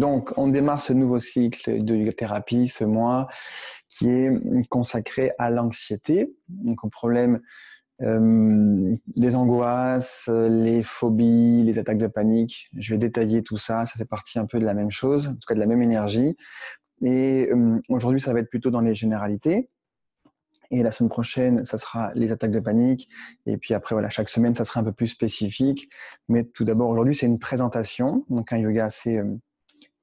Donc, on démarre ce nouveau cycle de yoga thérapie ce mois qui est consacré à l'anxiété, donc au problème les angoisses, les phobies, les attaques de panique. Je vais détailler tout ça, ça fait partie un peu de la même chose, en tout cas de la même énergie. Et aujourd'hui, ça va être plutôt dans les généralités. Et la semaine prochaine, ça sera les attaques de panique. Et puis après, voilà, chaque semaine, ça sera un peu plus spécifique. Mais tout d'abord, aujourd'hui, c'est une présentation. Donc un yoga assez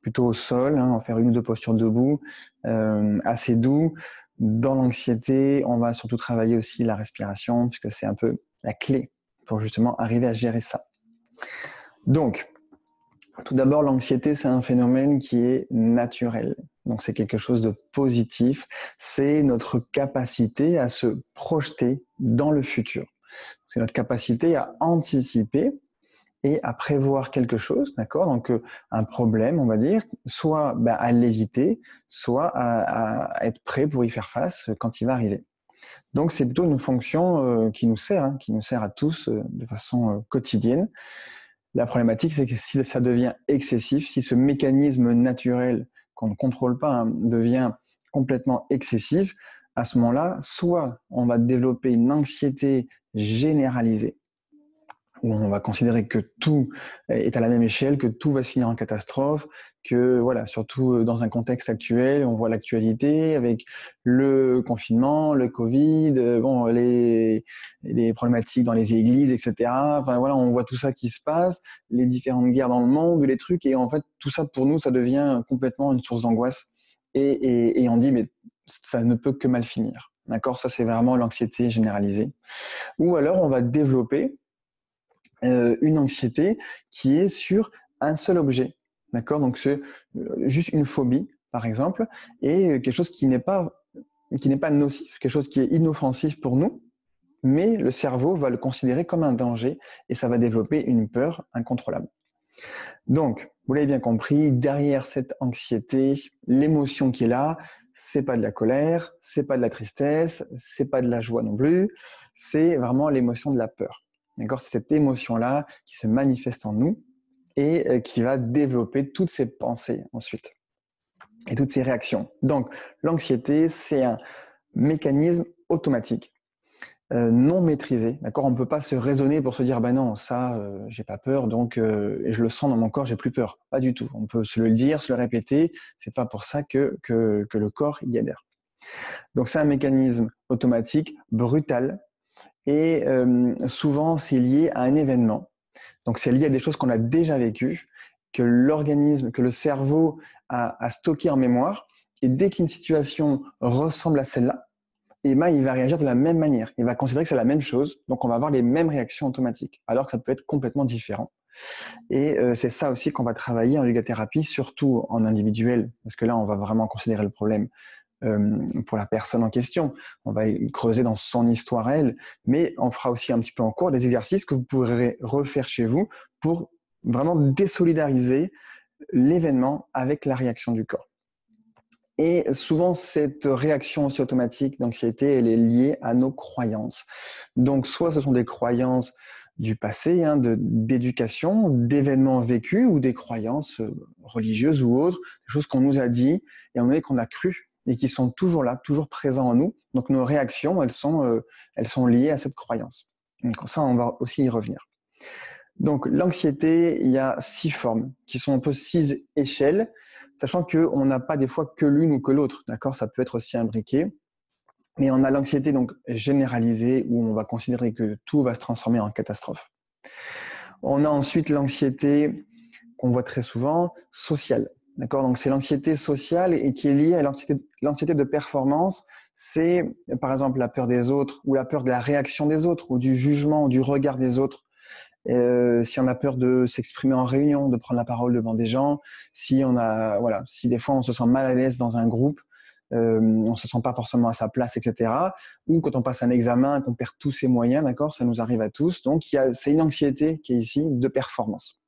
plutôt au sol, on va faire une ou deux postures debout, assez doux. Dans l'anxiété, on va surtout travailler aussi la respiration, puisque c'est un peu la clé pour justement arriver à gérer ça. Donc, tout d'abord, l'anxiété, c'est un phénomène qui est naturel. Donc, c'est quelque chose de positif. C'est notre capacité à se projeter dans le futur. C'est notre capacité à anticiper et à prévoir quelque chose, d'accord? Donc, un problème, on va dire, soit à l'éviter, soit à être prêt pour y faire face quand il va arriver. Donc, c'est plutôt une fonction qui nous sert à tous de façon quotidienne. La problématique, c'est que si ça devient excessif, si ce mécanisme naturel qu'on ne contrôle pas devient complètement excessif, à ce moment-là, soit on va développer une anxiété généralisée, où on va considérer que tout est à la même échelle, que tout va se finir en catastrophe, que voilà, surtout dans un contexte actuel, on voit l'actualité avec le confinement, le Covid, les problématiques dans les églises, etc. Enfin voilà, on voit tout ça qui se passe, les différentes guerres dans le monde, les trucs, et en fait tout ça pour nous, ça devient complètement une source d'angoisse, et on dit mais ça ne peut que mal finir. D'accord, ça c'est vraiment l'anxiété généralisée. Ou alors on va développer une anxiété qui est sur un seul objet, d'accord? Donc c'est juste une phobie, par exemple, et quelque chose qui n'est pas nocif, quelque chose qui est inoffensif pour nous, mais le cerveau va le considérer comme un danger et ça va développer une peur incontrôlable. Donc, vous l'avez bien compris, derrière cette anxiété, l'émotion qui est là, c'est pas de la colère, c'est pas de la tristesse, c'est pas de la joie non plus, c'est vraiment l'émotion de la peur. D'accord? C'est cette émotion-là qui se manifeste en nous et qui va développer toutes ces pensées ensuite et toutes ces réactions. Donc, l'anxiété, c'est un mécanisme automatique, non maîtrisé. D'accord? On ne peut pas se raisonner pour se dire, ben non, ça, j'ai pas peur, donc et je le sens dans mon corps, j'ai plus peur. Pas du tout. On peut se le dire, se le répéter. C'est pas pour ça que le corps y adhère. Donc, c'est un mécanisme automatique, brutal, et souvent c'est lié à un événement. Donc c'est lié à des choses qu'on a déjà vécues, que l'organisme, que le cerveau a stocké en mémoire, et dès qu'une situation ressemble à celle-là, il va réagir de la même manière. Il va considérer que c'est la même chose, donc on va avoir les mêmes réactions automatiques, alors que ça peut être complètement différent. Et c'est ça aussi qu'on va travailler en yoga thérapie, surtout en individuel, parce que là on va vraiment considérer le problème pour la personne en question. On va creuser dans son histoire à elle, mais on fera aussi un petit peu en cours des exercices que vous pourrez refaire chez vous pour vraiment désolidariser l'événement avec la réaction du corps. Et souvent, cette réaction aussi automatique d'anxiété, elle est liée à nos croyances. Donc, soit ce sont des croyances du passé, d'éducation, d'événements vécus ou des croyances religieuses ou autres, des choses qu'on nous a dit et qu'on a cru et qui sont toujours là, toujours présents en nous. Donc, nos réactions, elles sont liées à cette croyance. Donc, ça, on va aussi y revenir. Donc, l'anxiété, il y a 6 formes qui sont un peu 6 échelles, sachant qu'on n'a pas des fois que l'une ou que l'autre, d'accord? Ça peut être aussi imbriqué. Mais on a l'anxiété donc généralisée où on va considérer que tout va se transformer en catastrophe. On a ensuite l'anxiété qu'on voit très souvent, sociale. D'accord? Donc c'est l'anxiété sociale et qui est liée à l'anxiété de performance. C'est par exemple la peur des autres ou la peur de la réaction des autres ou du jugement ou du regard des autres. Si on a peur de s'exprimer en réunion, de prendre la parole devant des gens, si des fois on se sent mal à l'aise dans un groupe, on se sent pas forcément à sa place, etc. Ou quand on passe un examen, qu'on perd tous ses moyens, d'accord, ça nous arrive à tous. Donc c'est une anxiété qui est ici de performance.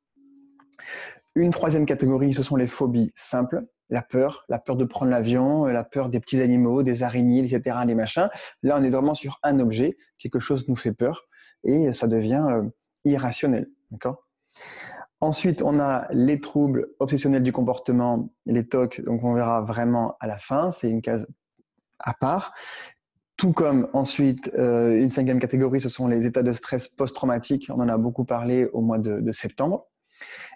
Une troisième catégorie, ce sont les phobies simples. La peur de prendre l'avion, la peur des petits animaux, des araignées, etc., les machins. Là, on est vraiment sur un objet, quelque chose nous fait peur et ça devient irrationnel, d'accord ? Ensuite, on a les troubles obsessionnels du comportement, les TOC, donc on verra vraiment à la fin, c'est une case à part. Tout comme ensuite, une cinquième catégorie, ce sont les états de stress post-traumatique, on en a beaucoup parlé au mois de septembre.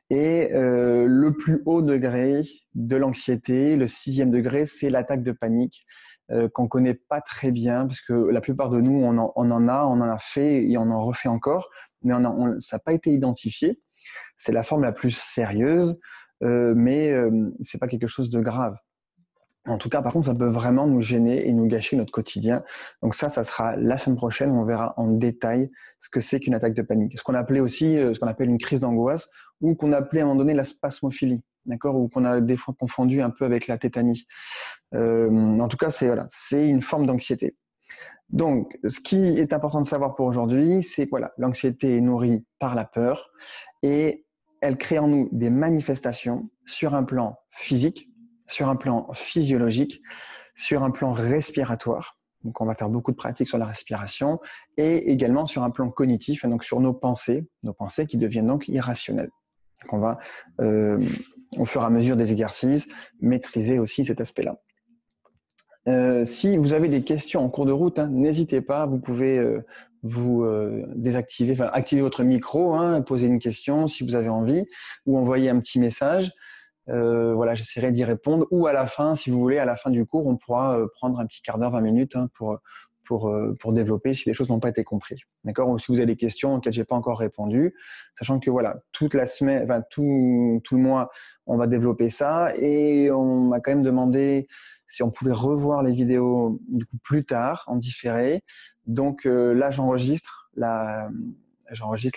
Et le plus haut degré de l'anxiété, le 6e degré, c'est l'attaque de panique qu'on connaît pas très bien, parce que la plupart de nous, on en a fait et on en refait encore, mais ça n'a pas été identifié. C'est la forme la plus sérieuse, mais c'est pas quelque chose de grave. En tout cas, par contre, ça peut vraiment nous gêner et nous gâcher notre quotidien. Donc ça sera la semaine prochaine, on verra en détail ce que c'est qu'une attaque de panique. Ce qu'on appelait aussi, ce qu'on appelle une crise d'angoisse, ou qu'on appelait à un moment donné la spasmophilie, d'accord, ou qu'on a des fois confondu un peu avec la tétanie. En tout cas, c'est une forme d'anxiété. Donc, ce qui est important de savoir pour aujourd'hui, c'est que l'anxiété est nourrie par la peur et elle crée en nous des manifestations sur un plan physique, sur un plan physiologique, sur un plan respiratoire. Donc, on va faire beaucoup de pratiques sur la respiration et également sur un plan cognitif, donc sur nos pensées qui deviennent donc irrationnelles. Donc, on va, au fur et à mesure des exercices, maîtriser aussi cet aspect-là. Si vous avez des questions en cours de route, n'hésitez pas, vous pouvez désactiver, activer votre micro, poser une question si vous avez envie, ou envoyer un petit message. J'essaierai d'y répondre. Ou à la fin, si vous voulez, à la fin du cours, on pourra prendre un petit quart d'heure, 20 minutes pour développer si les choses n'ont pas été comprises. D'accord ? Ou si vous avez des questions auxquelles j'ai pas encore répondu, sachant que toute la semaine, tout le mois, on va développer ça. Et on m'a quand même demandé si on pouvait revoir les vidéos du coup plus tard, en différé. Donc là, j'enregistre la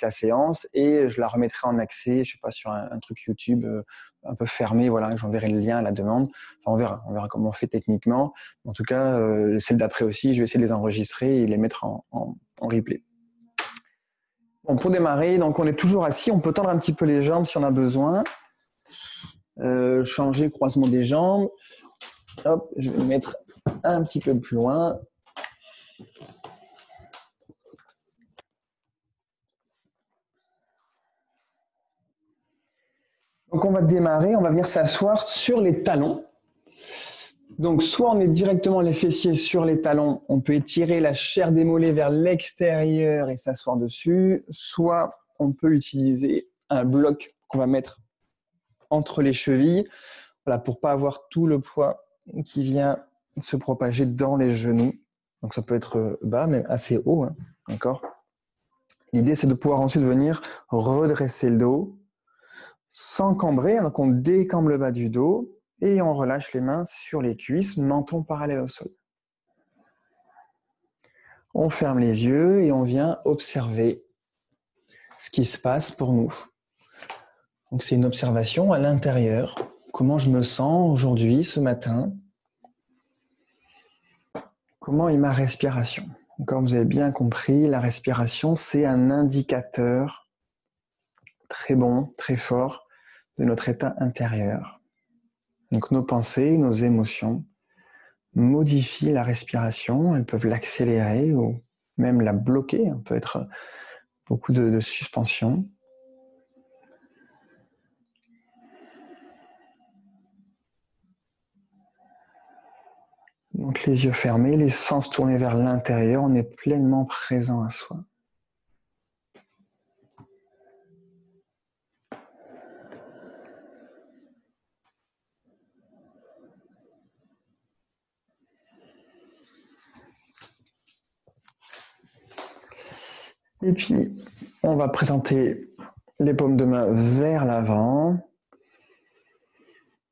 séance et je la remettrai en accès, je sais pas, sur un truc YouTube un peu fermé, j'enverrai le lien à la demande. Enfin, on verra comment on fait techniquement. En tout cas, celle d'après aussi, je vais essayer de les enregistrer et les mettre en replay. Bon, pour démarrer, donc on est toujours assis, on peut tendre un petit peu les jambes si on a besoin. Changer le croisement des jambes. Hop, je vais me mettre un petit peu plus loin. Donc on va démarrer, on va venir s'asseoir sur les talons. Donc soit on est directement les fessiers sur les talons, on peut étirer la chair des mollets vers l'extérieur et s'asseoir dessus, soit on peut utiliser un bloc qu'on va mettre entre les chevilles, pour pas avoir tout le poids qui vient se propager dans les genoux. Donc ça peut être bas, mais assez haut, d'accord ? L'idée c'est de pouvoir ensuite venir redresser le dos, sans cambrer, donc on décambre le bas du dos et on relâche les mains sur les cuisses, menton parallèle au sol. On ferme les yeux et on vient observer ce qui se passe pour nous. Donc c'est une observation à l'intérieur. Comment je me sens aujourd'hui, ce matin ? Comment est ma respiration ? Comme vous avez bien compris, la respiration, c'est un indicateur très bon, très fort de notre état intérieur. Donc nos pensées, nos émotions modifient la respiration, elles peuvent l'accélérer ou même la bloquer, on peut être beaucoup de suspension. Donc les yeux fermés, les sens tournés vers l'intérieur, on est pleinement présent à soi. Et puis, on va présenter les paumes de main vers l'avant.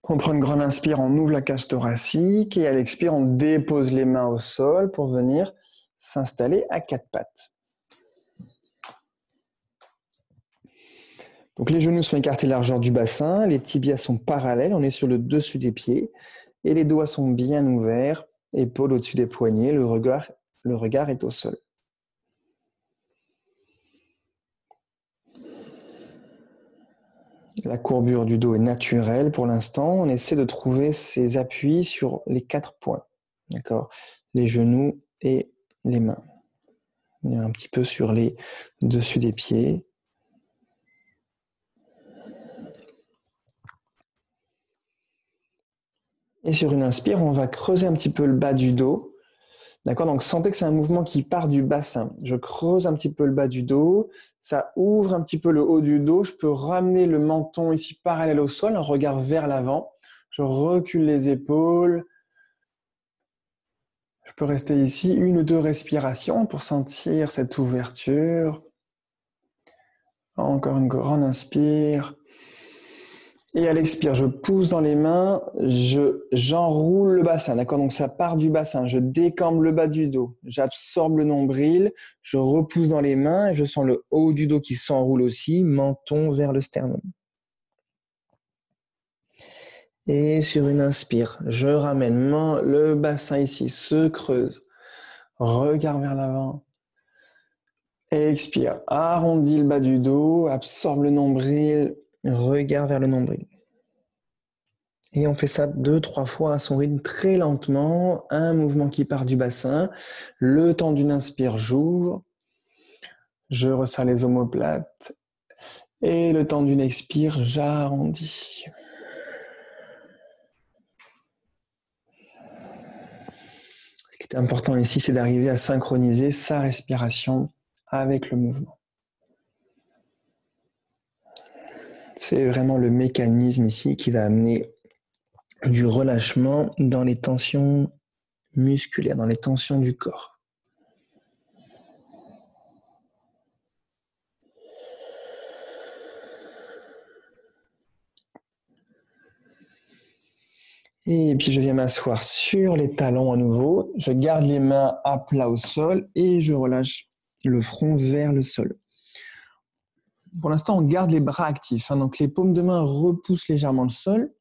On prend une grande inspire, on ouvre la cage thoracique et à l'expire, on dépose les mains au sol pour venir s'installer à quatre pattes. Donc les genoux sont écartés largeur du bassin, les tibias sont parallèles, on est sur le dessus des pieds et les doigts sont bien ouverts, épaules au-dessus des poignets, le regard est au sol. La courbure du dos est naturelle pour l'instant. On essaie de trouver ses appuis sur les 4 points. D'accord ? Les genoux et les mains. On est un petit peu sur les dessus des pieds. Et sur une inspire, on va creuser un petit peu le bas du dos. D'accord? Donc, sentez que c'est un mouvement qui part du bassin. Je creuse un petit peu le bas du dos. Ça ouvre un petit peu le haut du dos. Je peux ramener le menton ici parallèle au sol, un regard vers l'avant. Je recule les épaules. Je peux rester ici 1 ou 2 respirations pour sentir cette ouverture. Encore une grande inspire. Et à l'expire, je pousse dans les mains, j'enroule le bassin, d'accord? Donc ça part du bassin, je décambre le bas du dos, j'absorbe le nombril, je repousse dans les mains et je sens le haut du dos qui s'enroule aussi, menton vers le sternum. Et sur une inspire, je ramène le bassin ici, se creuse, regard vers l'avant. Expire, arrondis le bas du dos, absorbe le nombril, regard vers le nombril. Et on fait ça 2-3 fois à son rythme, très lentement. Un mouvement qui part du bassin. Le temps d'une inspire, j'ouvre. Je resserre les omoplates. Et le temps d'une expire, j'arrondis. Ce qui est important ici, c'est d'arriver à synchroniser sa respiration avec le mouvement. C'est vraiment le mécanisme ici qui va amener du relâchement dans les tensions musculaires, dans les tensions du corps. Et puis je viens m'asseoir sur les talons à nouveau. Je garde les mains à plat au sol et je relâche le front vers le sol. Pour l'instant, on garde les bras actifs. Donc les paumes de main repoussent légèrement le sol.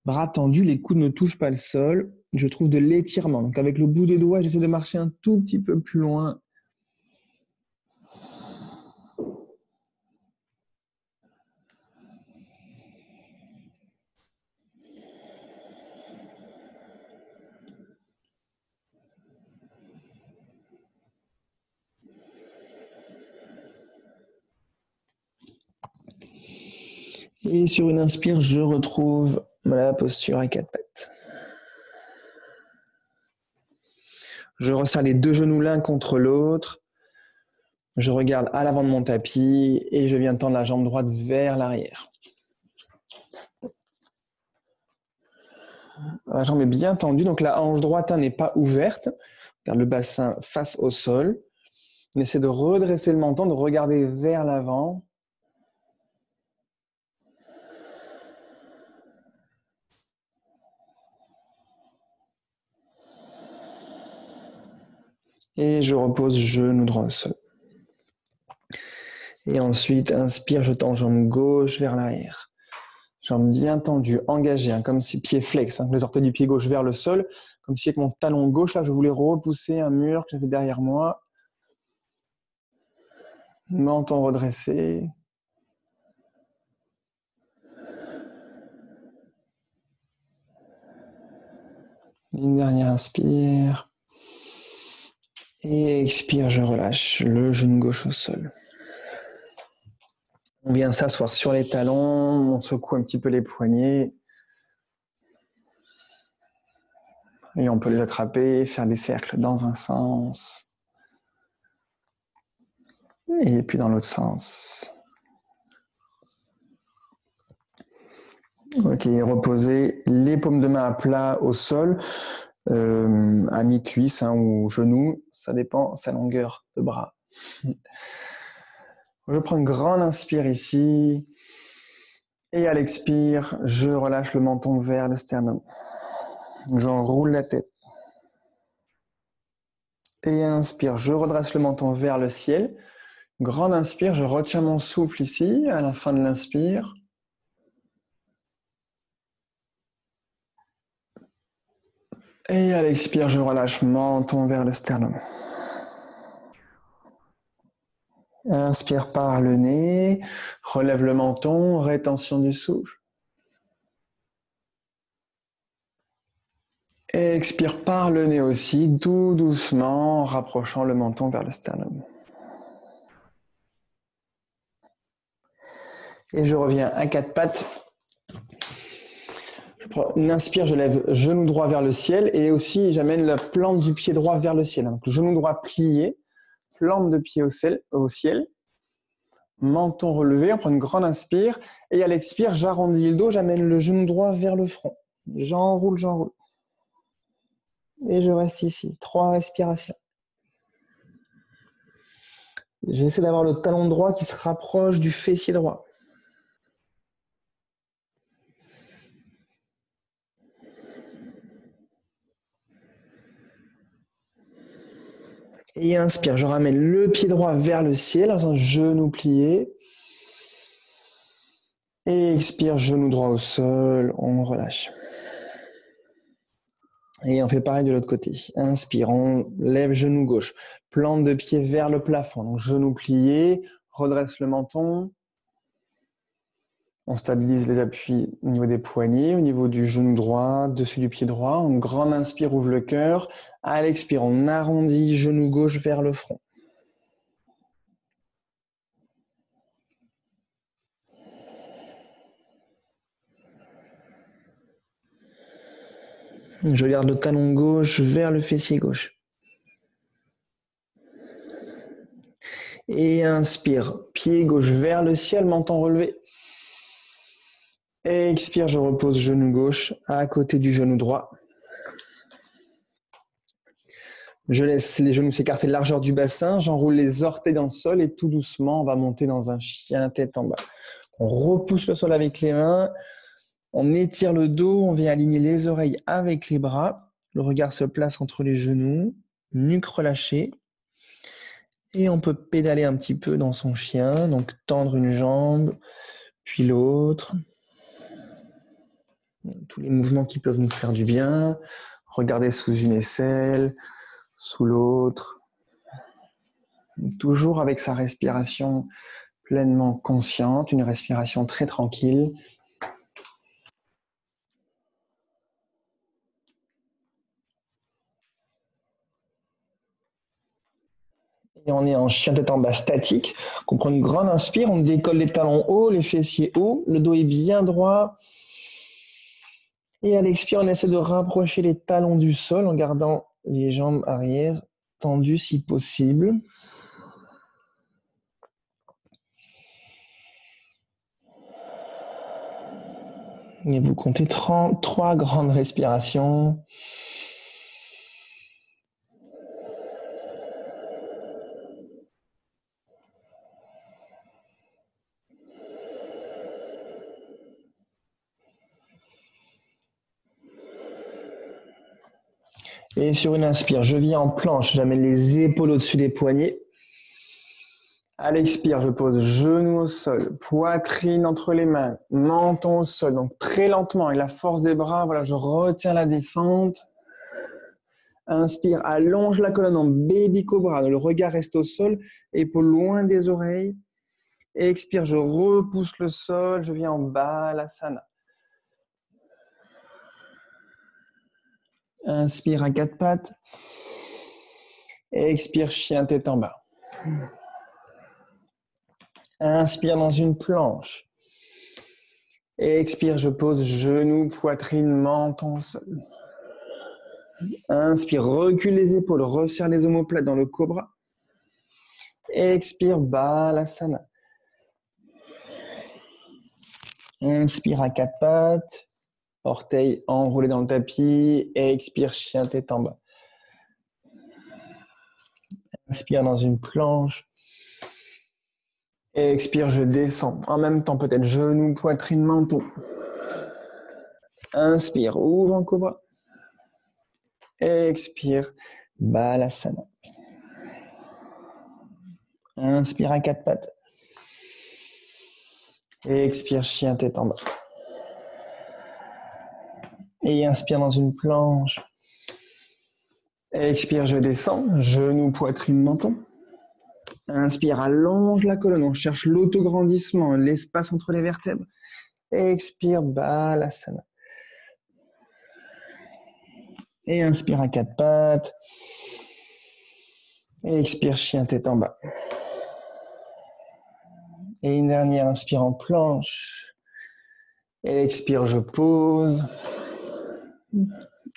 Bras tendus, les coudes ne touchent pas le sol. Je trouve de l'étirement. Donc avec le bout des doigts, j'essaie de marcher un tout petit peu plus loin. Et sur une inspire, je retrouve la posture à 4 pattes. Je resserre les 2 genoux l'un contre l'autre. Je regarde à l'avant de mon tapis et je viens tendre la jambe droite vers l'arrière. La jambe est bien tendue, donc la hanche droite n'est pas ouverte. Garde le bassin face au sol. On essaie de redresser le menton, de regarder vers l'avant. Et je repose genou droit au sol. Et ensuite, inspire, je tends jambe gauche vers l'arrière. Jambe bien tendue, engagée, comme si pied flex, les orteils du pied gauche vers le sol, comme si avec mon talon gauche, là, je voulais repousser un mur que j'avais derrière moi. Menton redressé. Une dernière inspire. Et expire, je relâche le genou gauche au sol. On vient s'asseoir sur les talons, on secoue un petit peu les poignets. Et on peut les attraper, faire des cercles dans un sens. Et puis dans l'autre sens. Ok, reposez les paumes de main à plat au sol, à mi-cuisse ou genou, ça dépend sa longueur de bras. Je prends une grande inspire ici. Et à l'expire, je relâche le menton vers le sternum. J'enroule la tête. Et inspire, je redresse le menton vers le ciel. Grande inspire, je retiens mon souffle ici, à la fin de l'inspire. Et à l'expire, je relâche menton vers le sternum. Inspire par le nez, relève le menton, rétention du souffle. Et expire par le nez aussi, tout doucement, en rapprochant le menton vers le sternum. Et je reviens à 4 pattes. Je Une inspire, je lève genou droit vers le ciel et aussi j'amène la plante du pied droit vers le ciel. Donc, genou droit plié, plante de pied au ciel, menton relevé, on prend une grande inspire et à l'expire, j'arrondis le dos, j'amène le genou droit vers le front. J'enroule, j'enroule. Et je reste ici. 3 respirations. J'essaie d'avoir le talon droit qui se rapproche du fessier droit. Et inspire, je ramène le pied droit vers le ciel, en genou plié. Et expire, genou droit au sol, on relâche. Et on fait pareil de l'autre côté. Inspire, on lève genou gauche, plante de pied vers le plafond. Donc genou plié, redresse le menton. On stabilise les appuis au niveau des poignets, au niveau du genou droit, dessus du pied droit. On grande inspire, ouvre le cœur. À l'expire, on arrondit genou gauche vers le front. Je garde le talon gauche vers le fessier gauche. Et inspire, pied gauche vers le ciel, menton relevé. Et expire, je repose genou gauche à côté du genou droit. Je laisse les genoux s'écarter de largeur du bassin, j'enroule les orteils dans le sol et tout doucement, on va monter dans un chien tête en bas. On repousse le sol avec les mains, on étire le dos, on vient aligner les oreilles avec les bras. Le regard se place entre les genoux, nuque relâchée. Et on peut pédaler un petit peu dans son chien, donc tendre une jambe, puis l'autre. Tous les mouvements qui peuvent nous faire du bien. Regarder sous une aisselle, sous l'autre. Toujours avec sa respiration pleinement consciente, une respiration très tranquille. Et on est en chien tête en bas statique. On prend une grande inspire, on décolle les talons hauts, les fessiers hauts, le dos est bien droit. Et à l'expire, on essaie de rapprocher les talons du sol en gardant les jambes arrière tendues si possible. Et vous comptez 3 grandes respirations. Et sur une inspire, je viens en planche, j'amène les épaules au-dessus des poignets. À l'expire, je pose genou au sol, poitrine entre les mains, menton au sol. Donc très lentement, avec la force des bras, voilà, je retiens la descente. Inspire, allonge la colonne en baby cobra. Le regard reste au sol, épaules loin des oreilles. Et expire, je repousse le sol, je viens en balasana. Inspire à 4 pattes. Expire, chien tête en bas. Inspire dans une planche. Expire, je pose genou, poitrine, menton, sol. Inspire, recule les épaules, resserre les omoplates dans le cobra. Expire, balasana. Inspire à 4 pattes. Orteils enroulés dans le tapis. Expire, chien tête en bas. Inspire dans une planche. Expire, je descends. En même temps, peut-être genou, poitrine, menton. Inspire, ouvre en cobra. Expire, balasana. Inspire à 4 pattes. Expire, chien tête en bas. Et inspire dans une planche. Expire, je descends. Genou, poitrine, menton. Inspire, allonge la colonne. On cherche l'autograndissement, l'espace entre les vertèbres. Expire, balasana. Et inspire à 4 pattes. Expire, chien tête en bas. Et une dernière, inspire en planche. Expire, je pose.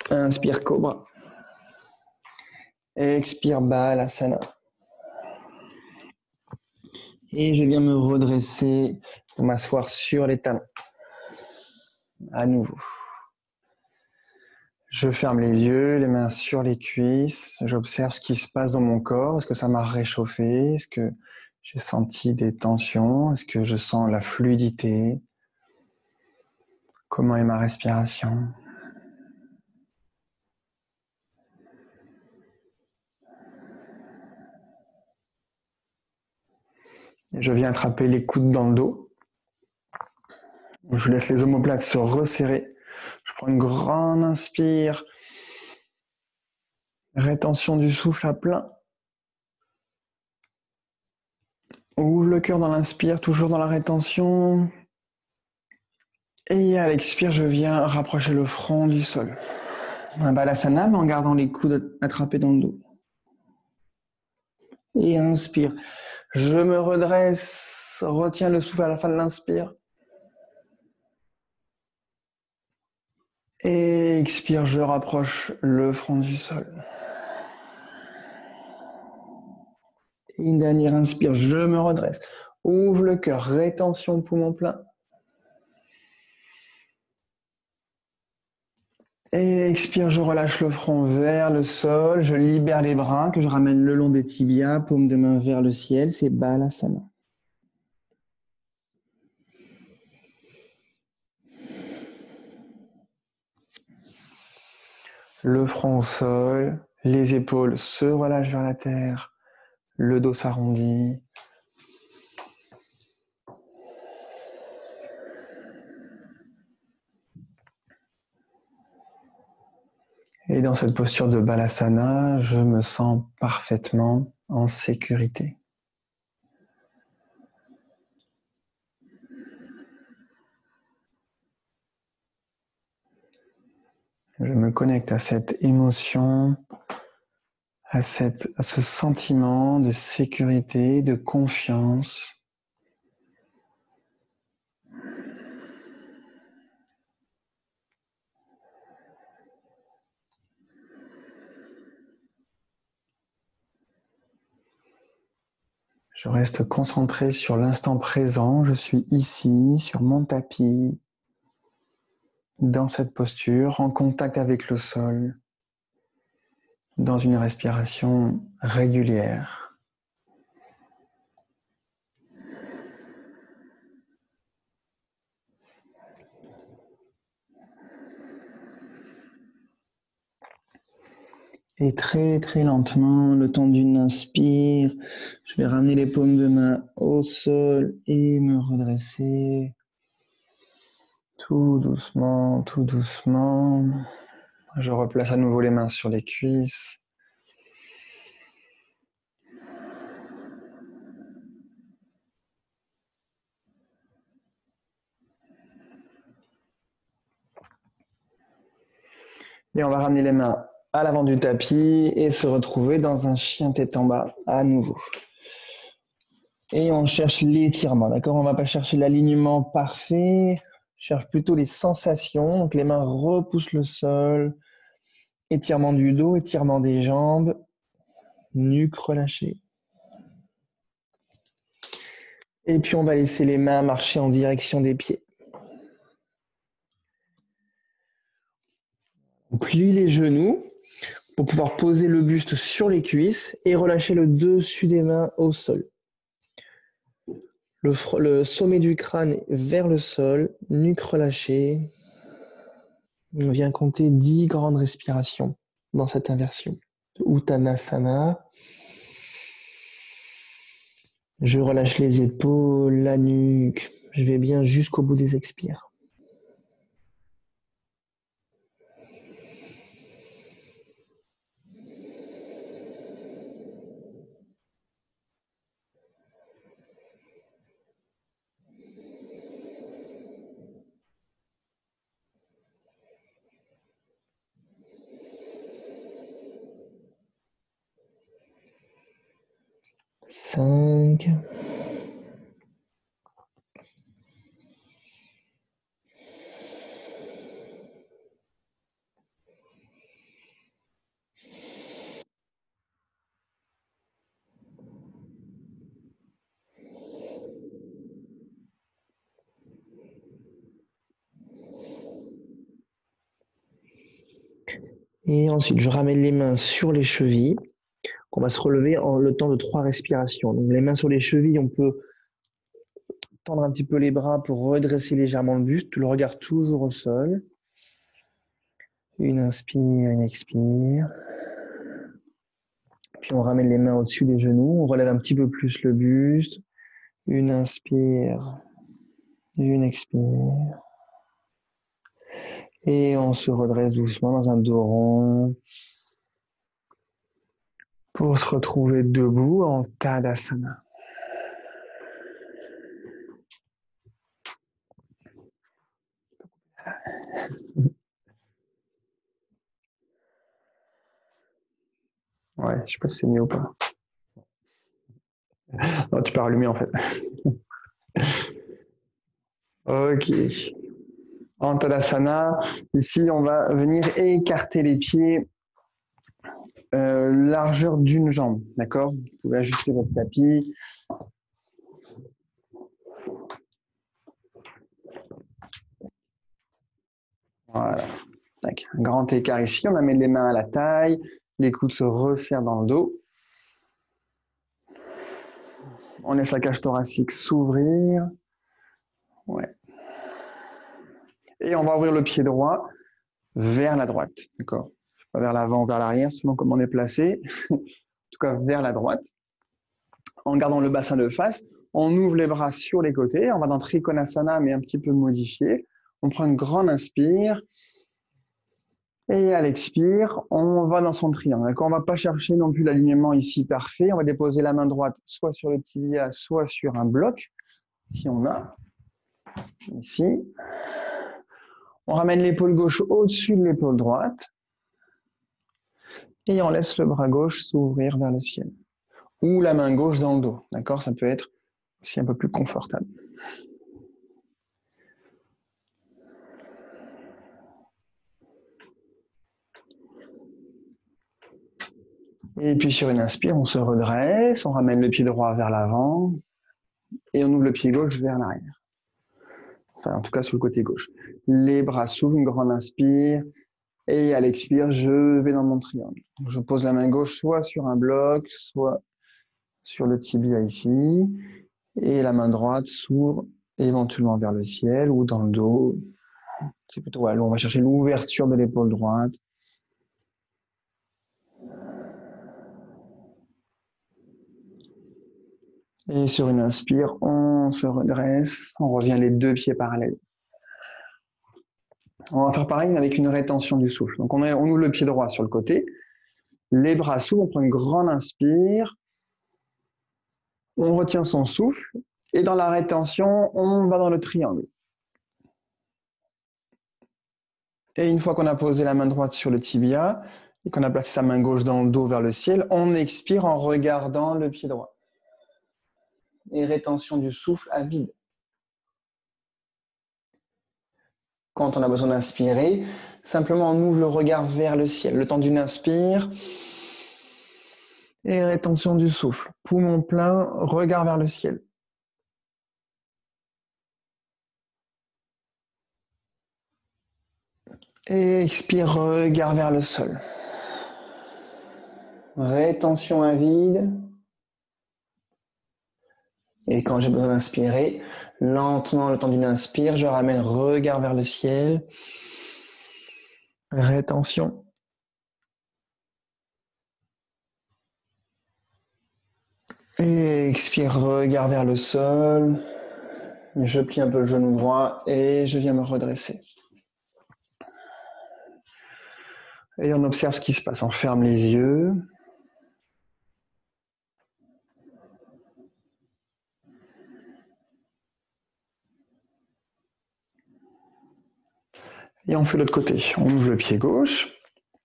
Inspire, cobra. Expire, balasana. Et je viens me redresser pour m'asseoir sur les talons. À nouveau. Je ferme les yeux, les mains sur les cuisses. J'observe ce qui se passe dans mon corps. Est-ce que ça m'a réchauffé? Est-ce que j'ai senti des tensions? Est-ce que je sens la fluidité? Comment est ma respiration? Je viens attraper les coudes dans le dos. Je laisse les omoplates se resserrer. Je prends une grande inspire. Rétention du souffle à plein. Ouvre le cœur dans l'inspire, toujours dans la rétention. Et à l'expire, je viens rapprocher le front du sol. Un balasana, mais en gardant les coudes attrapés dans le dos. Et inspire. Je me redresse, retiens le souffle à la fin de l'inspire. Et expire, je rapproche le front du sol. Et une dernière inspire, je me redresse. Ouvre le cœur, rétention, poumon plein. Et expire, je relâche le front vers le sol, je libère les bras, que je ramène le long des tibias, paume de main vers le ciel, c'est Balasana. Le front au sol, les épaules se relâchent vers la terre, le dos s'arrondit. Et dans cette posture de Balasana, je me sens parfaitement en sécurité. Je me connecte à cette émotion, à ce sentiment de sécurité, de confiance. Je reste concentré sur l'instant présent. Je suis ici, sur mon tapis, dans cette posture, en contact avec le sol, dans une respiration régulière. Et très très lentement, le temps d'une inspire, je vais ramener les paumes de main au sol et me redresser. Tout doucement, tout doucement. Je replace à nouveau les mains sur les cuisses. Et on va ramener les mains à l'avant du tapis et se retrouver dans un chien tête en bas à nouveau. Et on cherche l'étirement, d'accord? On ne va pas chercher l'alignement parfait, on cherche plutôt les sensations. Donc les mains repoussent le sol, étirement du dos, étirement des jambes, nuque relâchée. Et puis on va laisser les mains marcher en direction des pieds. On plie les genoux pour pouvoir poser le buste sur les cuisses et relâcher le dessus des mains au sol. Le sommet du crâne vers le sol, nuque relâchée. On vient compter 10 grandes respirations dans cette inversion. Uttanasana. Je relâche les épaules, la nuque. Je vais bien jusqu'au bout des expires. Et ensuite, je ramène les mains sur les chevilles. On va se relever en le temps de 3 respirations. Donc les mains sur les chevilles, on peut tendre un petit peu les bras pour redresser légèrement le buste, le regard toujours au sol. Une inspire, une expire. Puis on ramène les mains au-dessus des genoux, on relève un petit peu plus le buste. Une inspire, une expire. Et on se redresse doucement dans un dos rond pour se retrouver debout en Tadasana. Ouais, je sais pas si c'est mieux ou pas. Non, tu peux rallumer en fait. Ok. En Tadasana, ici on va venir écarter les pieds largeur d'une jambe, d'accord? Vous pouvez ajuster votre tapis. Voilà. Un grand écart ici, on amène les mains à la taille, les coudes se resserrent dans le dos. On laisse la cage thoracique s'ouvrir. Ouais. Et on va ouvrir le pied droit vers la droite, d'accord? Pas vers l'avant, vers l'arrière, selon comment on est placé. En tout cas, vers la droite. En gardant le bassin de face, on ouvre les bras sur les côtés. On va dans Trikonasana, mais un petit peu modifié. On prend une grande inspire. Et à l'expire, on va dans son triangle. On ne va pas chercher non plus l'alignement ici parfait. On va déposer la main droite soit sur le tibia, soit sur un bloc, si on a. Ici. On ramène l'épaule gauche au-dessus de l'épaule droite. Et on laisse le bras gauche s'ouvrir vers le ciel. Ou la main gauche dans le dos. D'accord? Ça peut être aussi un peu plus confortable. Et puis sur une inspire, on se redresse, on ramène le pied droit vers l'avant et on ouvre le pied gauche vers l'arrière. Enfin, en tout cas, sur le côté gauche. Les bras s'ouvrent, une grande inspire. Et à l'expire, je vais dans mon triangle. Je pose la main gauche soit sur un bloc, soit sur le tibia ici. Et la main droite s'ouvre éventuellement vers le ciel ou dans le dos. C'est plutôt on va chercher l'ouverture de l'épaule droite. Et sur une inspire, on se redresse, on revient les deux pieds parallèles. On va faire pareil avec une rétention du souffle. Donc on ouvre le pied droit sur le côté, les bras s'ouvrent, on prend une grande inspire, on retient son souffle, et dans la rétention, on va dans le triangle. Et une fois qu'on a posé la main droite sur le tibia, et qu'on a placé sa main gauche dans le dos vers le ciel, on expire en regardant le pied droit. Et rétention du souffle à vide. Quand on a besoin d'inspirer, simplement on ouvre le regard vers le ciel. Le temps d'une inspire. Et rétention du souffle. Poumon plein, regard vers le ciel. Et expire, regard vers le sol. Rétention à vide. Et quand j'ai besoin d'inspirer, lentement, le temps d'une inspire, je ramène regard vers le ciel. Rétention. Et expire, regard vers le sol. Je plie un peu le genou droit et je viens me redresser. Et on observe ce qui se passe. On ferme les yeux. Et on fait l'autre côté. On ouvre le pied gauche.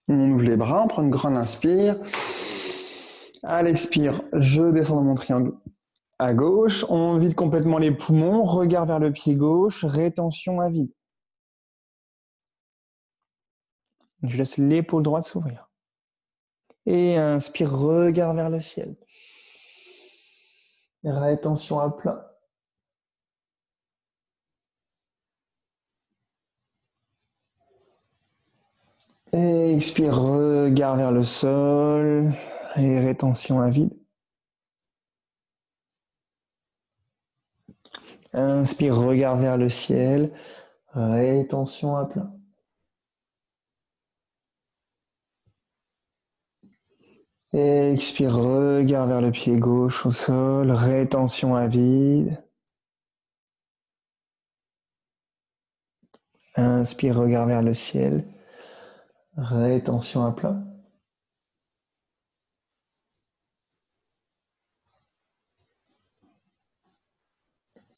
On ouvre les bras. On prend une grande inspire. À l'expire, je descends dans mon triangle à gauche. On vide complètement les poumons. Regard vers le pied gauche. Rétention à vide. Je laisse l'épaule droite s'ouvrir. Et inspire, regard vers le ciel. Rétention à plat. Et expire, regard vers le sol et rétention à vide. Inspire, regard vers le ciel, rétention à plat. Et expire, regard vers le pied gauche au sol, rétention à vide. Inspire, regard vers le ciel, rétention à plat.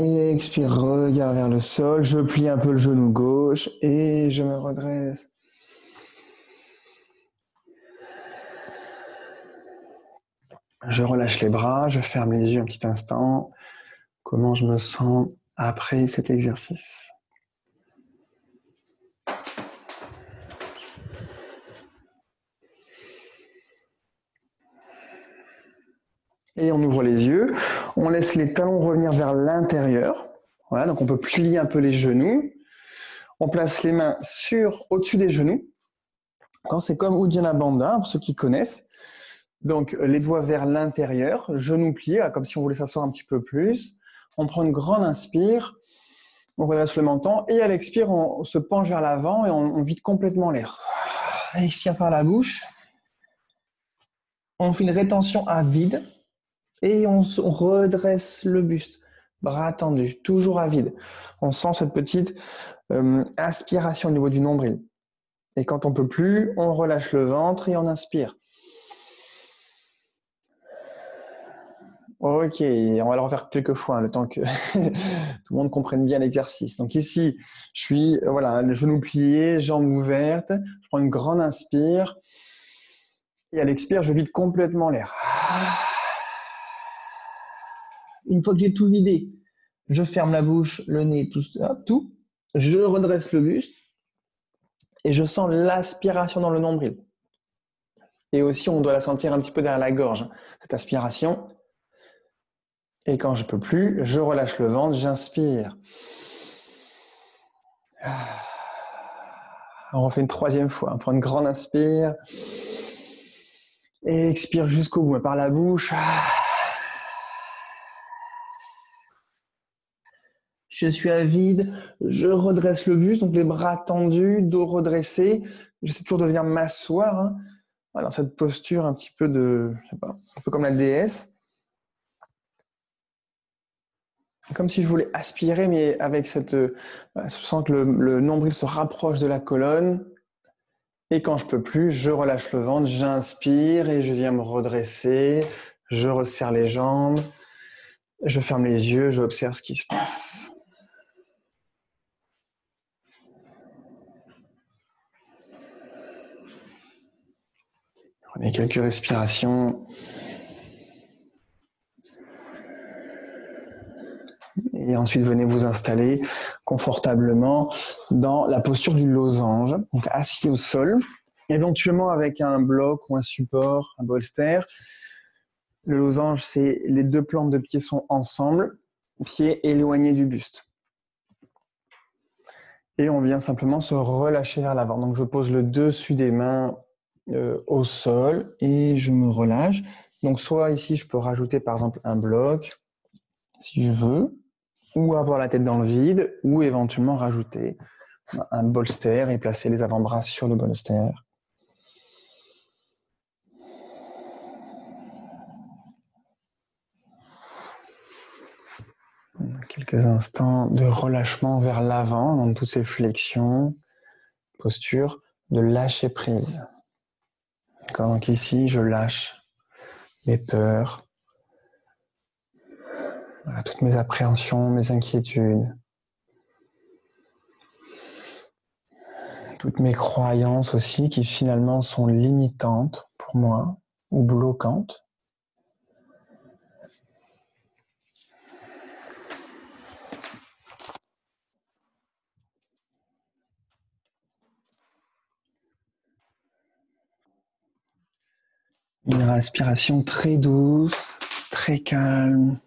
Et expire, regard vers le sol, je plie un peu le genou gauche et je me redresse. Je relâche les bras, je ferme les yeux un petit instant. Comment je me sens après cet exercice? Et on ouvre les yeux, on laisse les talons revenir vers l'intérieur. Voilà, donc on peut plier un peu les genoux. On place les mains au-dessus des genoux. C'est comme Uddiyana Bandha, pour ceux qui connaissent. Donc les doigts vers l'intérieur, genoux pliés, comme si on voulait s'asseoir un petit peu plus. On prend une grande inspire, on relâche le menton et à l'expire, on se penche vers l'avant et on vide complètement l'air. Expire par la bouche. On fait une rétention à vide. Et on redresse le buste, bras tendus, toujours à vide. On sent cette petite aspiration au niveau du nombril. Et quand on peut plus, on relâche le ventre et on inspire. Ok, on va le refaire quelques fois, le temps que tout le monde comprenne bien l'exercice. Donc ici, je suis, voilà, le genou plié, jambes ouvertes. Je prends une grande inspire. Et à l'expire, je vide complètement l'air. Une fois que j'ai tout vidé, je ferme la bouche, le nez, tout ça, tout. Je redresse le buste et je sens l'aspiration dans le nombril. Et aussi, on doit la sentir un petit peu derrière la gorge, cette aspiration. Et quand je peux plus, je relâche le ventre, j'inspire. On refait une troisième fois. On prend une grande inspire. Et expire jusqu'au bout, par la bouche. Je suis à vide, je redresse le buste, donc les bras tendus, dos redressé. J'essaie toujours de venir m'asseoir dans cette posture un petit peu un peu comme la déesse. Comme si je voulais aspirer, mais avec je sens que le nombril se rapproche de la colonne. Et quand je peux plus, je relâche le ventre, j'inspire et je viens me redresser. Je resserre les jambes, je ferme les yeux, j'observe ce qui se passe. Prenez quelques respirations. Et ensuite, venez vous installer confortablement dans la posture du losange, donc assis au sol, éventuellement avec un bloc ou un support, un bolster. Le losange, c'est les deux plantes de pied sont ensemble, pieds éloignés du buste. Et on vient simplement se relâcher vers l'avant. Donc, je pose le dessus des mains au sol et je me relâche. Donc, soit ici, je peux rajouter par exemple un bloc, si je veux, ou avoir la tête dans le vide, ou éventuellement rajouter un bolster et placer les avant-bras sur le bolster. Quelques instants de relâchement vers l'avant dans toutes ces flexions, posture de lâcher prise. Donc ici, je lâche mes peurs, toutes mes appréhensions, mes inquiétudes, toutes mes croyances aussi qui finalement sont limitantes pour moi ou bloquantes. Une respiration très douce, très calme.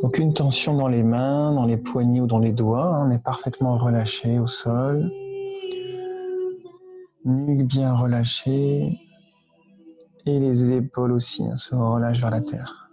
Aucune tension dans les mains, dans les poignets ou dans les doigts. On est parfaitement relâché au sol. Nuque bien relâchée. Et les épaules aussi se relâchent vers la terre.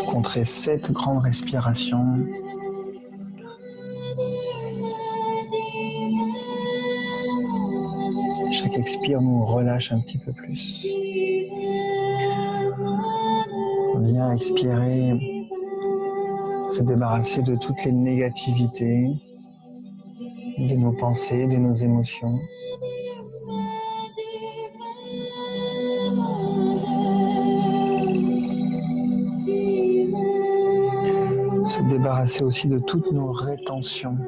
Comptez 7 grandes respirations. Chaque expire nous relâche un petit peu plus. On vient expirer, se débarrasser de toutes les négativités, de nos pensées, de nos émotions. Se débarrasser aussi de toutes nos rétentions,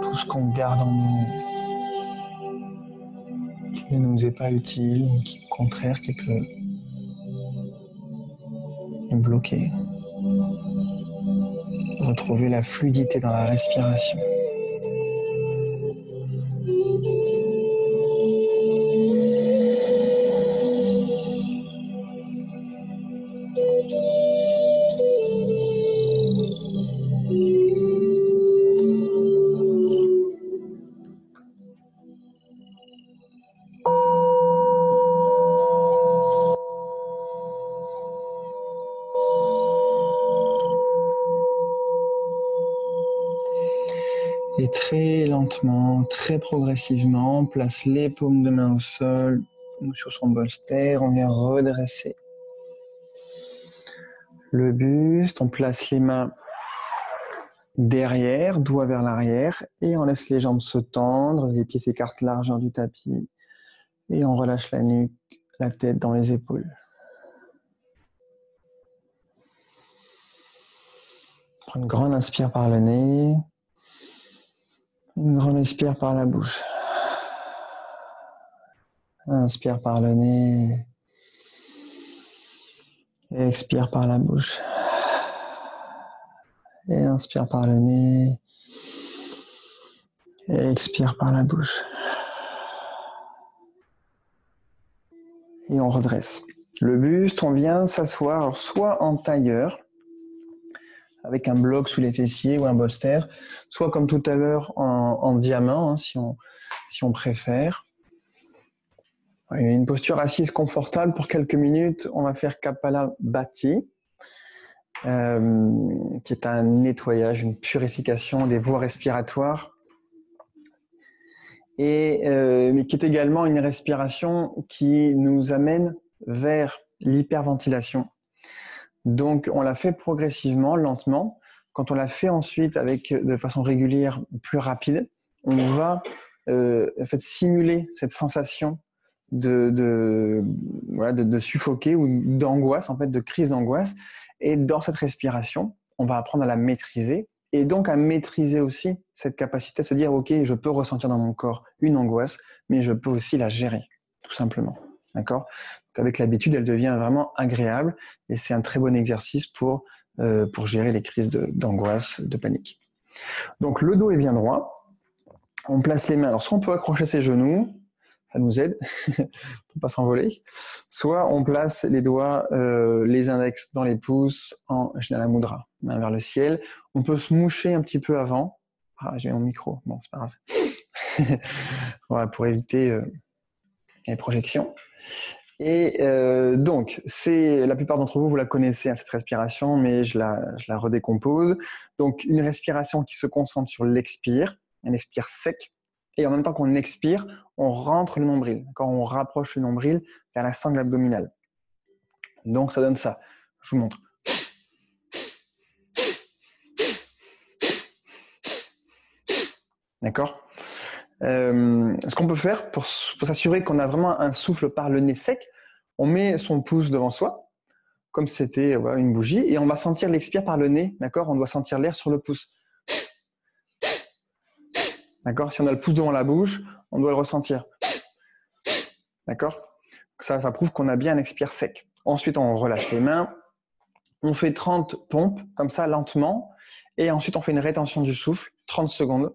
tout ce qu'on garde en nous, qui ne nous est pas utile, ou qui, au contraire, qui peut nous bloquer. Retrouver la fluidité dans la respiration. Et très lentement, très progressivement, on place les paumes de main au sol ou sur son bolster. On vient redresser le buste. On place les mains derrière, doigts vers l'arrière. Et on laisse les jambes se tendre, les pieds s'écartent largeur du tapis. Et on relâche la nuque, la tête dans les épaules. Prends une grande inspire par le nez. Une grande expire par la bouche. Inspire par le nez. Et expire par la bouche. Et inspire par le nez. Et expire par la bouche. Et on redresse. Le buste, on vient s'asseoir, alors soit en tailleur, avec un bloc sous les fessiers ou un bolster, soit comme tout à l'heure en diamant, hein, si on préfère. Une posture assise confortable pour quelques minutes. On va faire Kapalabhati, qui est un nettoyage, une purification des voies respiratoires, mais qui est également une respiration qui nous amène vers l'hyperventilation. Donc, on l'a fait progressivement, lentement. Quand on l'a fait ensuite de façon régulière, plus rapide, on va en fait simuler cette sensation de suffoquer ou d'angoisse, en fait, de crise d'angoisse. Et dans cette respiration, on va apprendre à la maîtriser et donc à maîtriser aussi cette capacité à se dire « Ok, je peux ressentir dans mon corps une angoisse, mais je peux aussi la gérer, tout simplement. » D'accord ? Avec l'habitude, elle devient vraiment agréable et c'est un très bon exercice pour gérer les crises d'angoisse, de panique. Donc, le dos est bien droit. On place les mains. Alors, soit on peut accrocher ses genoux, ça nous aide pour pas s'envoler. Soit on place les doigts, les index dans les pouces en Jnana Mudra, main vers le ciel. On peut se moucher un petit peu avant. Ah, j'ai mon micro. Bon, c'est pas grave. Voilà, pour éviter les projections. Et donc, la plupart d'entre vous, vous la connaissez, hein, cette respiration, mais je la redécompose. Donc, une respiration qui se concentre sur l'expire. On expire sec. Et en même temps qu'on expire, on rentre le nombril. Quand on rapproche le nombril vers la sangle abdominale. Donc, ça donne ça. Je vous montre. D'accord. Ce qu'on peut faire pour s'assurer qu'on a vraiment un souffle par le nez sec, on met son pouce devant soi, comme si c'était une bougie, et on va sentir l'expire par le nez. D'accord. On doit sentir l'air sur le pouce. D'accord. Si on a le pouce devant la bouche, on doit le ressentir. D'accord. Ça prouve qu'on a bien un expire sec. Ensuite, on relâche les mains. On fait 30 pompes, comme ça, lentement. Et ensuite, on fait une rétention du souffle, 30 secondes.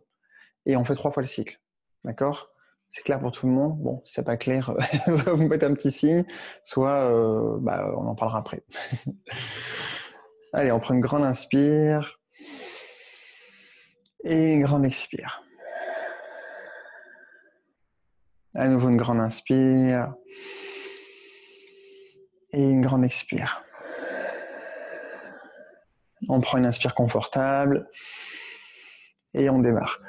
Et on fait 3 fois le cycle. D'accord? C'est clair pour tout le monde? Bon, si c'est pas clair, vous me faites un petit signe. Soit, on en parlera après. Allez, on prend une grande inspire. Et une grande expire. À nouveau, une grande inspire. Et une grande expire. On prend une inspire confortable. Et on démarre.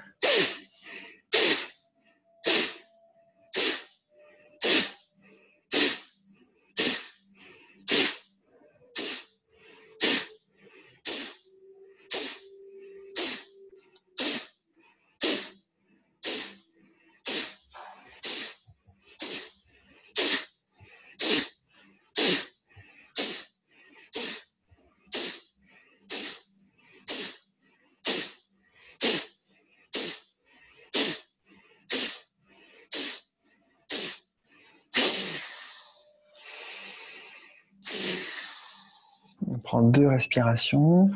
On prend 2 respirations.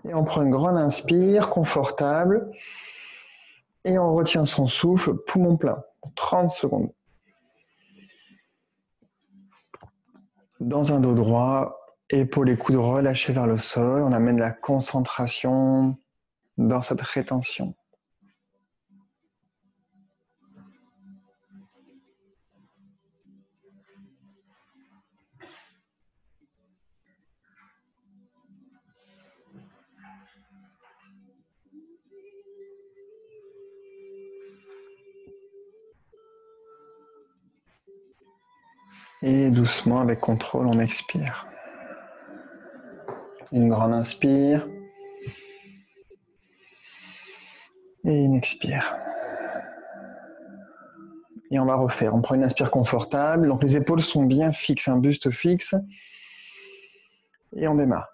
Et on prend une grande inspire, confortable. Et on retient son souffle, poumon plein, 30 secondes. Dans un dos droit, épaules et coudes relâchés vers le sol. On amène la concentration dans cette rétention. Et doucement, avec contrôle, on expire. Une grande inspire. Et une expire. Et on va refaire. On prend une inspire confortable. Donc les épaules sont bien fixes, un buste fixe. Et on démarre.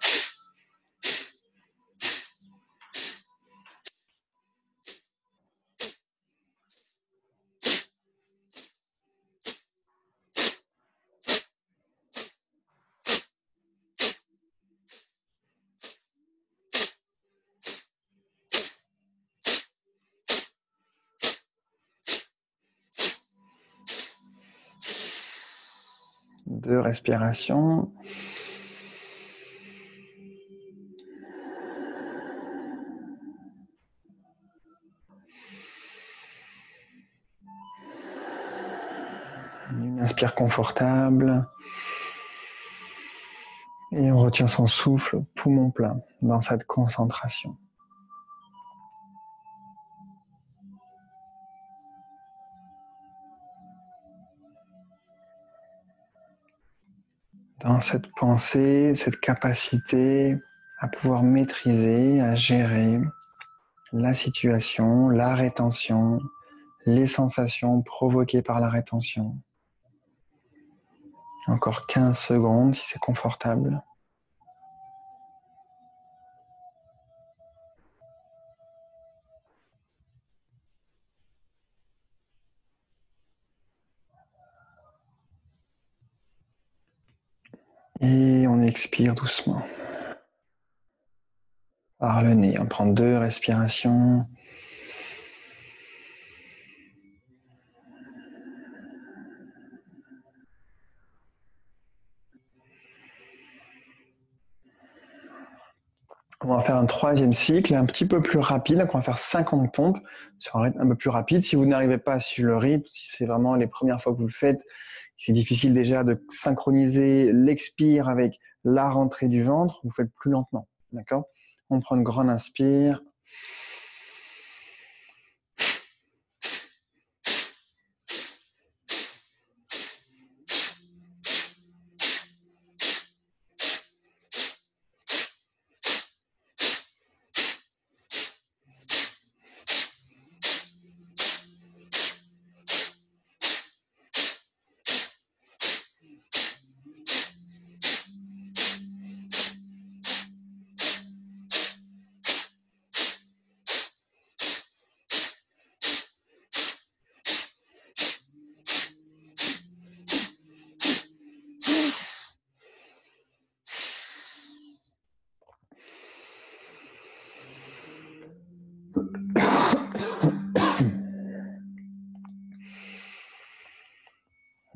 Deux respirations. Une inspire confortable. Et on retient son souffle, poumon plein, dans cette concentration. Dans cette pensée, cette capacité à pouvoir maîtriser, à gérer la situation, la rétention, les sensations provoquées par la rétention. Encore 15 secondes si c'est confortable. Et on expire doucement. Par le nez, on prend 2 respirations. On va faire un 3e cycle, un petit peu plus rapide. Donc on va faire 50 pompes sur un rythme un peu plus rapide. Si vous n'arrivez pas à suivre le rythme, si c'est vraiment les premières fois que vous le faites, C'est difficile déjà de synchroniser l'expire avec la rentrée du ventre. Vous faites plus lentement, d'accord? On prend une grande inspire.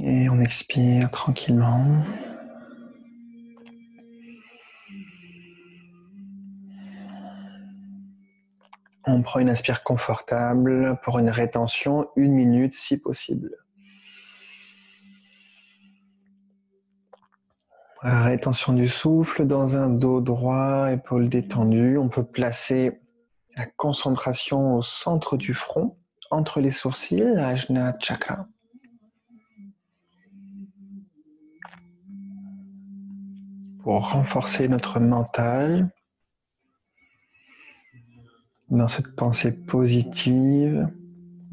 Et on expire tranquillement. On prend une inspire confortable pour une rétention, 1 minute si possible. Rétention du souffle dans un dos droit, épaules détendues. On peut placer la concentration au centre du front, entre les sourcils, Ajna Chakra. Pour renforcer notre mental dans cette pensée positive,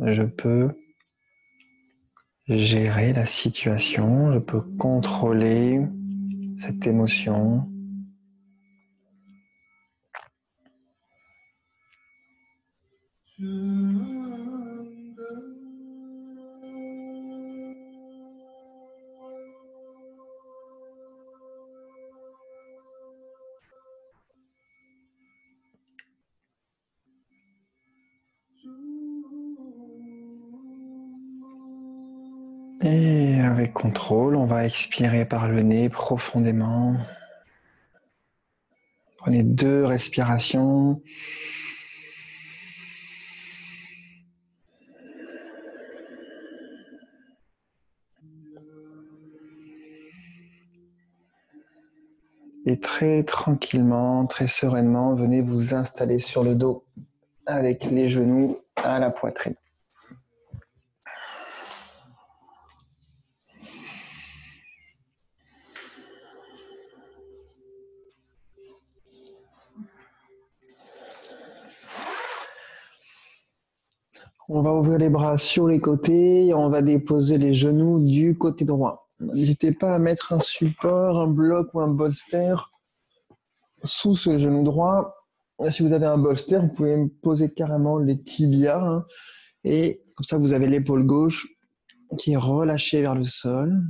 je peux gérer la situation, je peux contrôler cette émotion. Et avec contrôle, on va expirer par le nez profondément. Prenez 2 respirations. Et très tranquillement, très sereinement, venez vous installer sur le dos avec les genoux à la poitrine. On va ouvrir les bras sur les côtés et on va déposer les genoux du côté droit. N'hésitez pas à mettre un support, un bloc ou un bolster sous ce genou droit. Si vous avez un bolster, vous pouvez poser carrément les tibias et comme ça vous avez l'épaule gauche qui est relâchée vers le sol.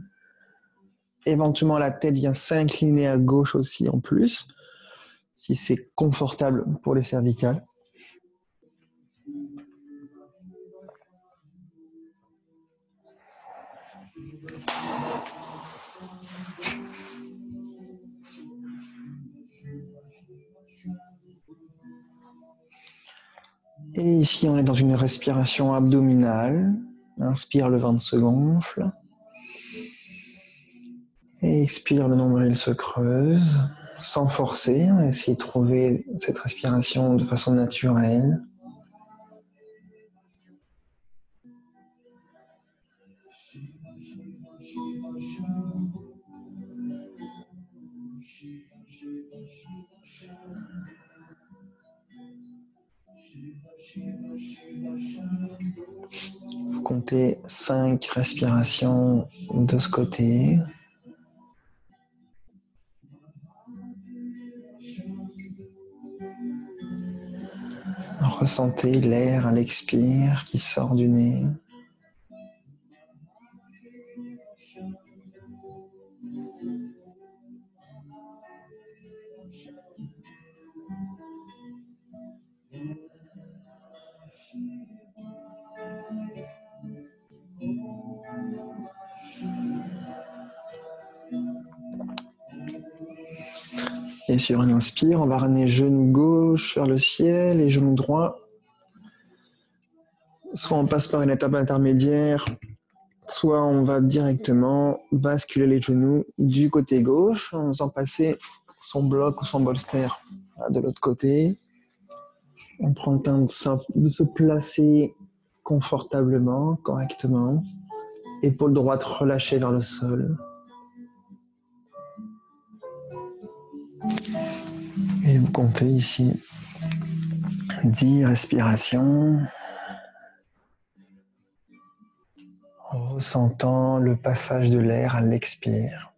Éventuellement la tête vient s'incliner à gauche aussi en plus, si c'est confortable pour les cervicales. Et ici, on est dans une respiration abdominale. Inspire, le ventre se gonfle. Et expire, le nombril se creuse. Sans forcer, on essaie de trouver cette respiration de façon naturelle. Comptez 5 respirations de ce côté. Ressentez l'air à l'expire qui sort du nez. Et sur un inspire, on va ramener genou gauche vers le ciel et genou droit. Soit on passe par une étape intermédiaire, soit on va directement basculer les genoux du côté gauche en faisant passer son bloc ou son bolster de l'autre côté. On prend le temps de se placer confortablement, correctement. Épaule droite relâchée vers le sol. Et vous comptez ici 10 respirations. En ressentant le passage de l'air à l'expire.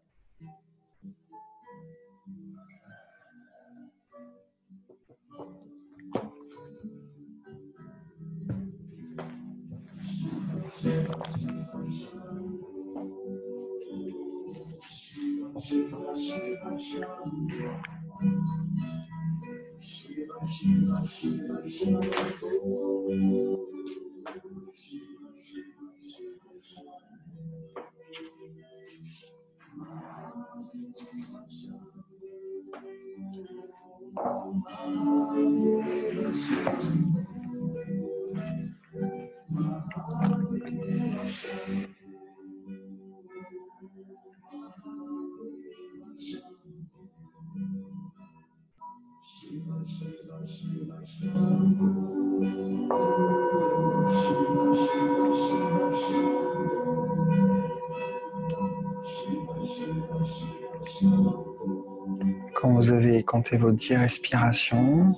Quand vous avez compté vos 10 respirations,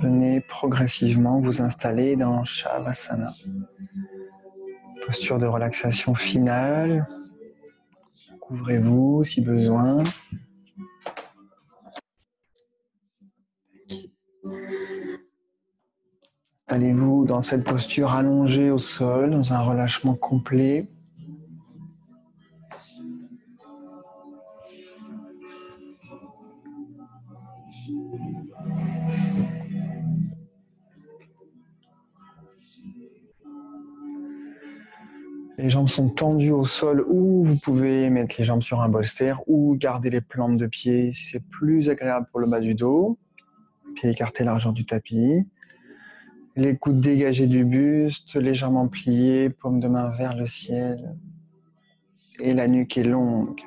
venez progressivement vous installer dans Shavasana. Posture de relaxation finale. Couvrez-vous si besoin. Installez-vous dans cette posture allongée au sol, dans un relâchement complet. Les jambes sont tendues au sol ou vous pouvez mettre les jambes sur un bolster ou garder les plantes de pied si c'est plus agréable pour le bas du dos. Pieds écartés largeur du tapis. Les coudes dégagés du buste, légèrement pliés, paume de main vers le ciel. Et la nuque est longue,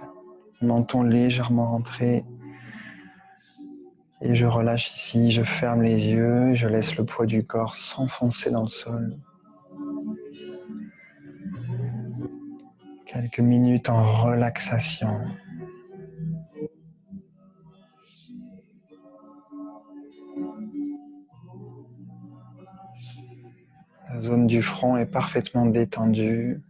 menton légèrement rentré. Et je relâche ici, je ferme les yeux et je laisse le poids du corps s'enfoncer dans le sol. Quelques minutes en relaxation. La zone du front est parfaitement détendue.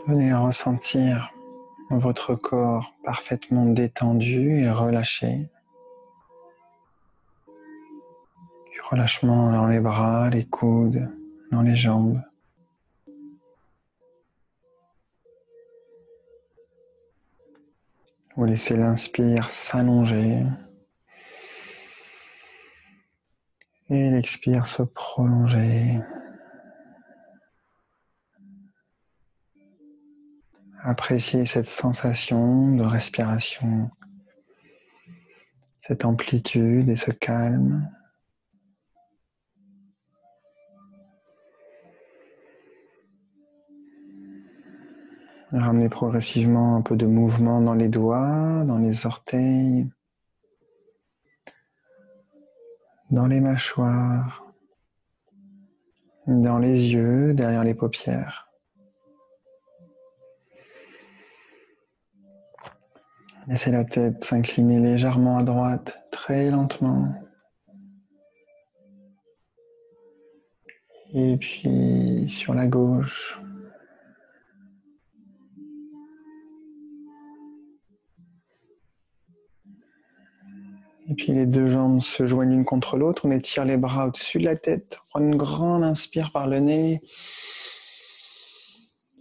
Venez ressentir votre corps parfaitement détendu et relâché. Du relâchement dans les bras, les coudes, dans les jambes. Vous laissez l'inspire s'allonger et l'expire se prolonger. Appréciez cette sensation de respiration, cette amplitude et ce calme. Ramenez progressivement un peu de mouvement dans les doigts, dans les orteils, dans les mâchoires, dans les yeux, derrière les paupières. Laissez la tête s'incliner légèrement à droite, très lentement. Et puis sur la gauche. Et puis les deux jambes se joignent l'une contre l'autre. On étire les bras au-dessus de la tête. On prend une grande inspire par le nez.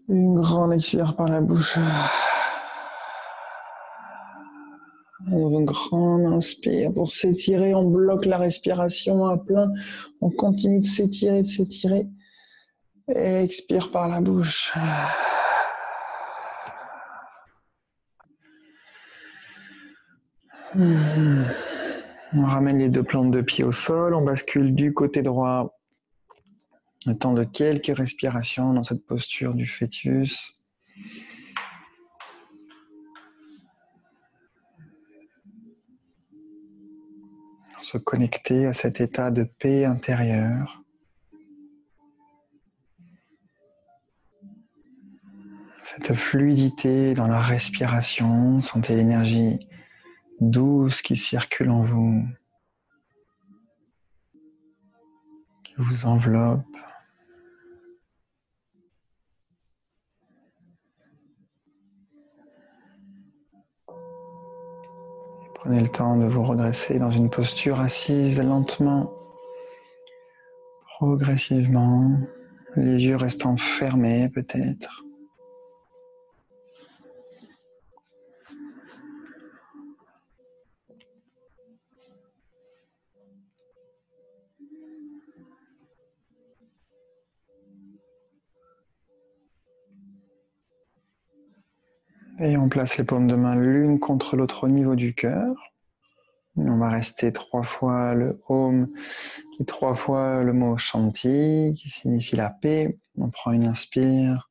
Une grande expire par la bouche. Une grande inspire pour s'étirer. On bloque la respiration à plein. On continue de s'étirer, de s'étirer. Et expire par la bouche. On ramène les deux plantes de pied au sol. On bascule du côté droit. Le temps de quelques respirations dans cette posture du fœtus. Se connecter à cet état de paix intérieure. Cette fluidité dans la respiration, sentez l'énergie douce qui circule en vous, qui vous enveloppe. Et prenez le temps de vous redresser dans une posture assise lentement, progressivement, les yeux restant fermés peut-être. Et on place les paumes de main l'une contre l'autre au niveau du cœur. On va rester 3 fois le Om et 3 fois le mot Shanti qui signifie la paix. On prend une inspire.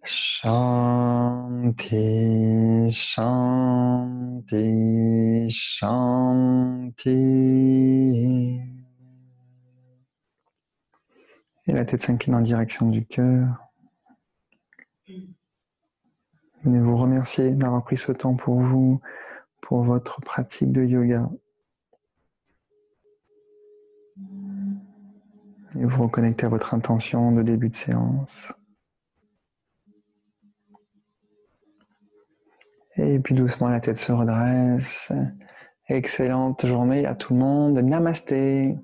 Shanti. Shanti, Shanti. Et la tête s'incline en direction du cœur. Venez vous remercier d'avoir pris ce temps pour vous, pour votre pratique de yoga. Et vous reconnectez à votre intention de début de séance. Et puis doucement, la tête se redresse. Excellente journée à tout le monde. Namasté.